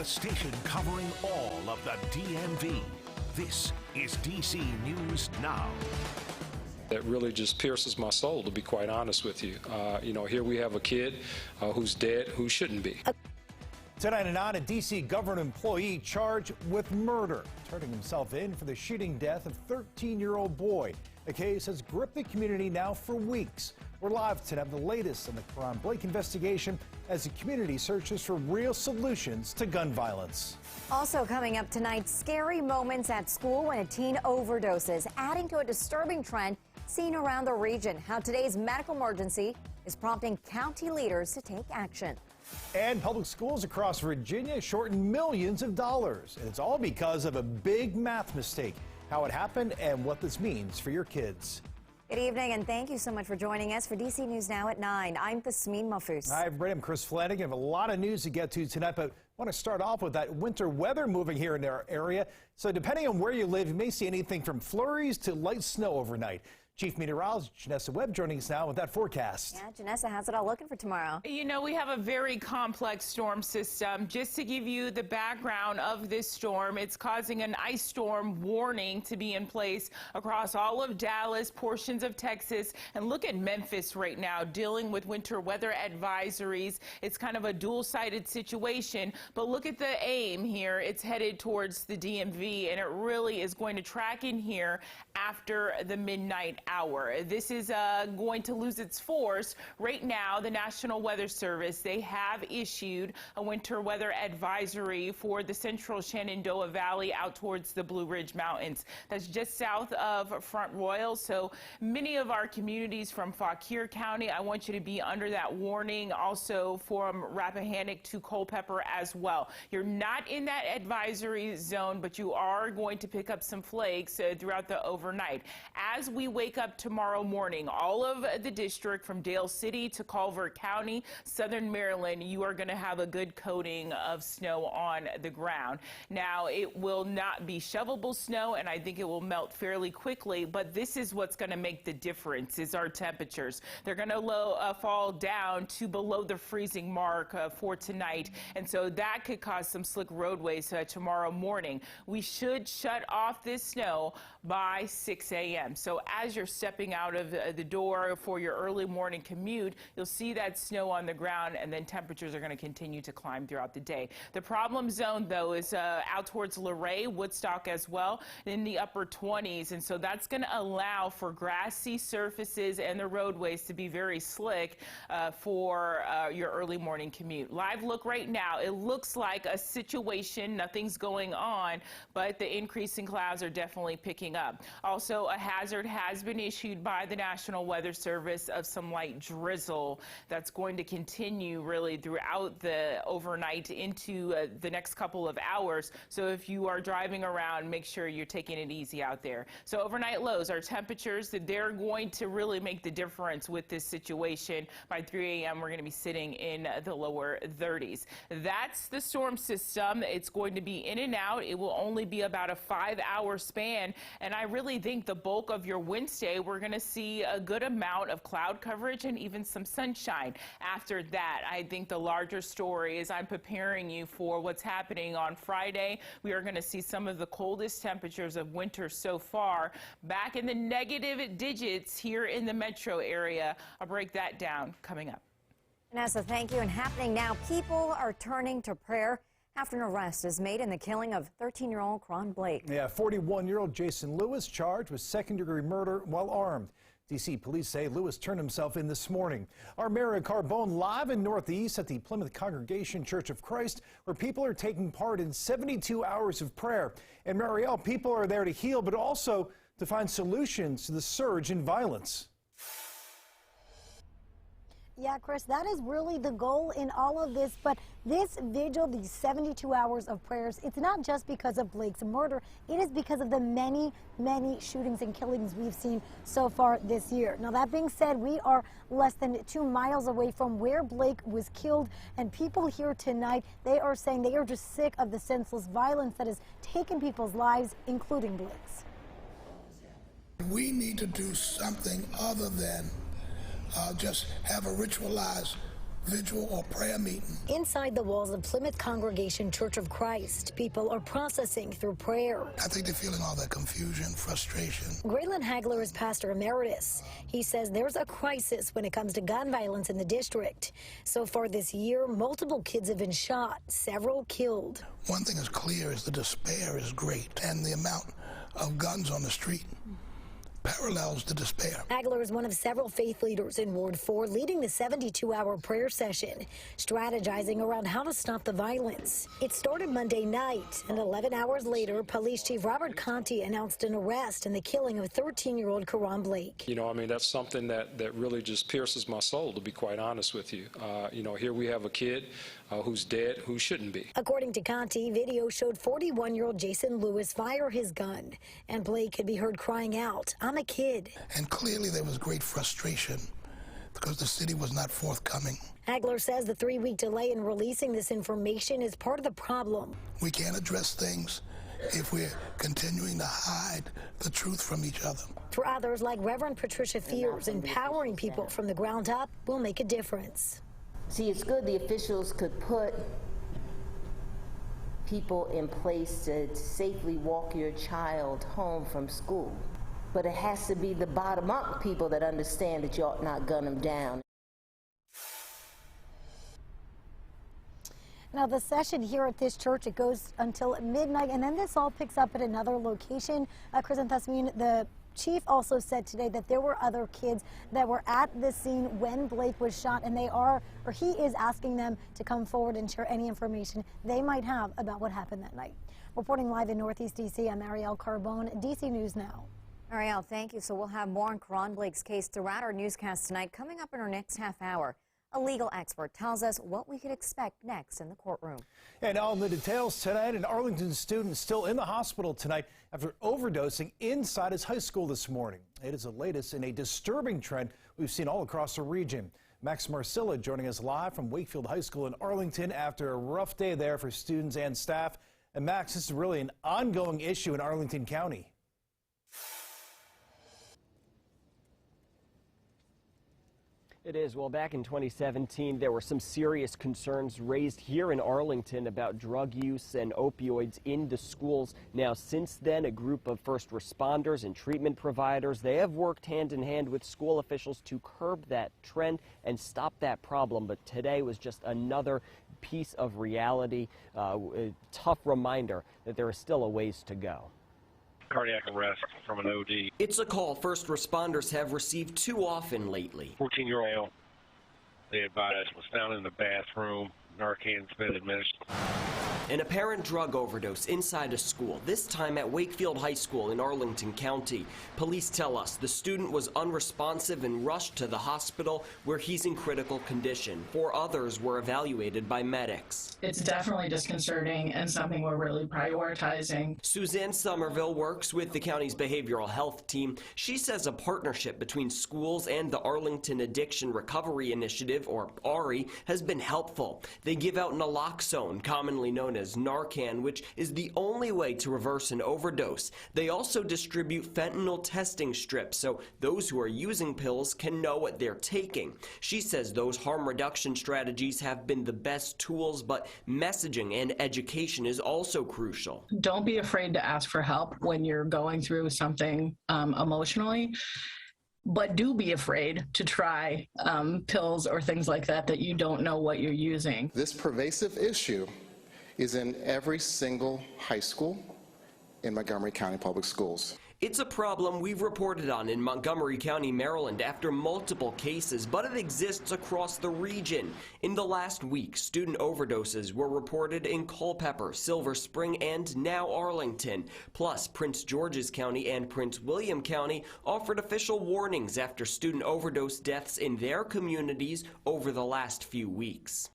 The station covering all of the DMV. This is DC News Now. That really just pierces my soul, to be quite honest with you. Here we have a kid who's dead who shouldn't be. Tonight at 9, a D.C. government employee charged with murder, turning himself in for the shooting death of 13-year-old boy. The case has gripped the community now for weeks. We're live to have the latest on the Karan Blake investigation as the community searches for real solutions to gun violence. Also coming up tonight, scary moments at school when a teen overdoses, adding to a disturbing trend seen around the region. How today's medical emergency is prompting county leaders to take action. And public schools across Virginia shortened millions of dollars. And it's all because of a big math mistake. How it happened and what this means for your kids. Good evening, and thank you so much for joining us for DC News Now at 9. I'm Tasmin Mahfouz. Hi, everybody. I'm Chris Flanagan. I have a lot of news to get to tonight, but I want to start off with that winter weather moving here in our area. So depending on where you live, you may see anything from flurries to light snow overnight. Chief Meteorologist Janessa Webb joining us now with that forecast. Yeah, Janessa, how's it all looking for tomorrow? You know, we have a very complex storm system. Just to give you the background of this storm, it's causing an ice storm warning to be in place across all of Dallas, portions of Texas, and look at Memphis right now dealing with winter weather advisories. It's kind of a dual-sided situation, but look at the aim here. It's headed towards the DMV, and it really is going to track in here after the midnight hour. This is going to lose its force. Right now, the National Weather Service, they have issued a winter weather advisory for the central Shenandoah Valley out towards the Blue Ridge Mountains. That's just south of Front Royal. So many of our communities from Fauquier County, I want you to be under that warning. Also from Rappahannock to Culpeper as well. You're not in that advisory zone, but you are going to pick up some flakes throughout the overnight. As we wake up tomorrow morning, all of the district from Dale City to Culver County, southern Maryland, you are going to have a good coating of snow on the ground. Now, it will not be shovelable snow, and I think it will melt fairly quickly, but this is what's going to make the difference is our temperatures. They're going to fall down to below the freezing mark for tonight, and so that could cause some slick roadways tomorrow morning. We should shut off this snow by 6 a.m. So as you're stepping out of the door for your early morning commute, you'll see that snow on the ground, and then temperatures are going to continue to climb throughout the day. The problem zone, though, is out towards Luray, Woodstock as well, in the upper 20s, and so that's going to allow for grassy surfaces and the roadways to be very slick for your early morning commute. Live look right now, it looks like a situation, nothing's going on, but the increasing clouds are definitely picking up. Also, a hazard has been issued by the National Weather Service of some light drizzle that's going to continue really throughout the overnight into the next couple of hours. So if you are driving around, make sure you're taking it easy out there. So overnight lows, our temperatures, they're going to really make the difference with this situation. By 3 a.m., we're going to be sitting in the lower 30s. That's the storm system. It's going to be in and out. It will only be about a 5-hour span, and I really think the bulk of your Wednesday, we're going to see a good amount of cloud coverage and even some sunshine. After that, I think the larger story is I'm preparing you for what's happening on Friday. We are going to see some of the coldest temperatures of winter so far, back in the negative digits here in the metro area. I'll break that down coming up. Janessa, thank you. And happening now, people are turning to prayer after an arrest is made in the killing of 13-year-old Karan Blake. Yeah, 41-year-old Jason Lewis charged with second-degree murder while armed. D.C. police say Lewis turned himself in this morning. Our Mary Carbone live in Northeast at the Plymouth Congregation Church of Christ, where people are taking part in 72 hours of prayer. And Marielle, people are there to heal, but also to find solutions to the surge in violence. Yeah, Chris, that is really the goal in all of this. But this vigil, these 72 hours of prayers, it's not just because of Blake's murder. It is because of the many, many shootings and killings we've seen so far this year. Now, that being said, we are less than 2 miles away from where Blake was killed. And people here tonight, they are saying they are just sick of the senseless violence that has taken people's lives, including Blake's. We need to do something other than just have a ritualized vigil or prayer meeting. Inside the walls of Plymouth Congregation Church of Christ, people are processing through prayer. I think they're feeling all that confusion, frustration. Graylin Hagler is pastor emeritus. He says there's a crisis when it comes to gun violence in the district. So far this year, multiple kids have been shot, several killed. One thing is clear is the despair is great, and the amount of guns on the street parallels the despair. Hagler is one of several faith leaders in Ward 4 leading the 72-hour prayer session, strategizing around how to stop the violence. It started Monday night, and 11 hours later, Police Chief Robert Conti announced an arrest in the killing of 13-year-old Karan Blake. You know, I mean, that's something that really just pierces my soul, to be quite honest with you. You know, here we have a kid who's dead, who shouldn't be. According to Conti, video showed 41-year-old Jason Lewis fire his gun, and Blake could be heard crying out, "I'm a kid." And clearly there was great frustration because the city was not forthcoming. Hagler says the 3-week delay in releasing this information is part of the problem. We can't address things if we're continuing to hide the truth from each other. For others, like Reverend Patricia Fears, empowering people from the ground up will make a difference. See, it's good the officials could put people in place to safely walk your child home from school. But it has to be the bottom-up people that understand that you ought not gun them down. Now, the session here at this church, it goes until midnight, and then this all picks up at another location. Chris and Thesmine, the chief also said today that there were other kids that were at the scene when Blake was shot, and he is asking them to come forward and share any information they might have about what happened that night. Reporting live in Northeast D.C., I'm Ariel Carbone, D.C. News Now. Ariel, thank you. So we'll have more on Karan Blake's case throughout our newscast tonight. Coming up in our next half hour, a legal expert tells us what we could expect next in the courtroom. And all the details tonight, an Arlington student still in the hospital tonight after overdosing inside his high school this morning. It is the latest in a disturbing trend we've seen all across the region. Max Marcilla joining us live from Wakefield High School in Arlington after a rough day there for students and staff. And Max, this is really an ongoing issue in Arlington County. It is. Well, back in 2017, there were some serious concerns raised here in Arlington about drug use and opioids in the schools. Now, since then, a group of first responders and treatment providers, they have worked hand in hand with school officials to curb that trend and stop that problem. But today was just another piece of reality, a tough reminder that there is still a ways to go. Cardiac arrest from an OD. It's a call first responders have received too often lately. 14-year-old male, they advised, was found in the bathroom. Narcan's been administered. An apparent drug overdose inside a school, this time at Wakefield High School in Arlington County. Police tell us the student was unresponsive and rushed to the hospital where he's in critical condition. 4 others were evaluated by medics. It's definitely disconcerting and something we're really prioritizing. Suzanne Somerville works with the county's behavioral health team. She says a partnership between schools and the Arlington Addiction Recovery Initiative, or ARI, has been helpful. They give out naloxone, commonly known as Narcan, which is the only way to reverse an overdose. They also distribute fentanyl testing strips so those who are using pills can know what they're taking. She says those harm reduction strategies have been the best tools, but messaging and education is also crucial. Don't be afraid to ask for help when you're going through something emotionally. But do be afraid to try pills or things like that you don't know what you're using. This pervasive issue is in every single high school in Montgomery County Public Schools. It's a problem we've reported on in Montgomery County, Maryland, after multiple cases, but it exists across the region. In the last week, student overdoses were reported in Culpeper, Silver Spring, and now Arlington. Plus, Prince George's County and Prince William County offered official warnings after student overdose deaths in their communities over the last few weeks.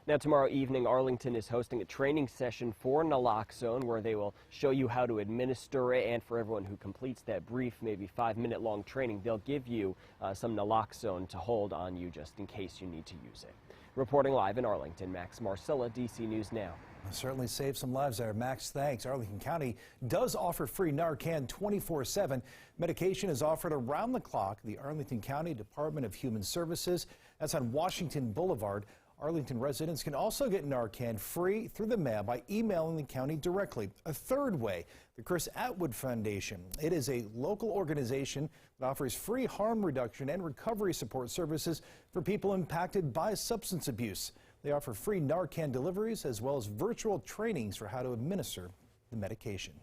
Now, tomorrow evening, Arlington is hosting a training session for naloxone where they will show you how to administer it, and for everyone who completes that brief, maybe 5-minute long training, they'll give you some naloxone to hold on you just in case you need to use it. Reporting live in Arlington, Max Marcella, DC News Now. Certainly saved some lives there, Max. Thanks. Arlington County does offer free Narcan 24/7. Medication is offered around the clock. The Arlington County Department of Human Services. That's on Washington Boulevard. Arlington residents can also get Narcan free through the mail by emailing the county directly. A third way, the Chris Atwood Foundation. It is a local organization that offers free harm reduction and recovery support services for people impacted by substance abuse. They offer free Narcan deliveries as well as virtual trainings for how to administer the medication.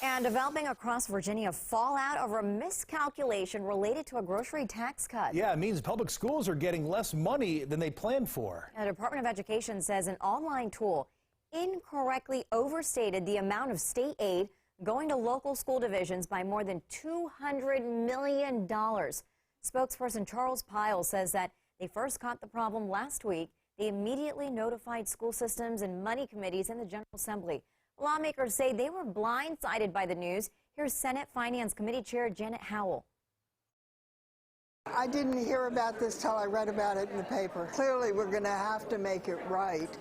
And developing across Virginia, fallout over a miscalculation related to a grocery tax cut. Yeah, it means public schools are getting less money than they planned for. The Department of Education says an online tool incorrectly overstated the amount of state aid going to local school divisions by more than $200 million. Spokesperson Charles Pyle says that they first caught the problem last week. They immediately notified school systems and money committees in the General Assembly. Lawmakers say they were blindsided by the news. Here's Senate Finance Committee Chair Janet Howell. I didn't hear about this till I read about it in the paper. Clearly, we're going to have to make it right.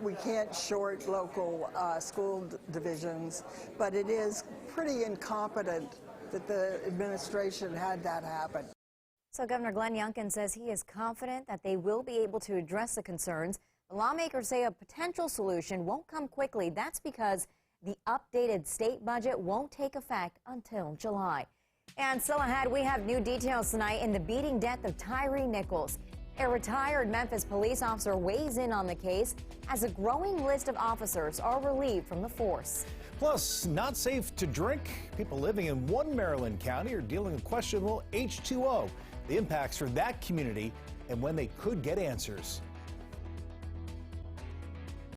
We can't short local school divisions, but it is pretty incompetent that the administration had that happen. So Governor Glenn Youngkin says he is confident that they will be able to address the concerns. The lawmakers say a potential solution won't come quickly. That's because the updated state budget won't take effect until July. And still ahead, we have new details tonight in the beating death of Tyree Nichols. A retired Memphis police officer weighs in on the case as a growing list of officers are relieved from the force. Plus, not safe to drink. People living in one Maryland county are dealing with questionable H2O. The impacts for that community and when they could get answers.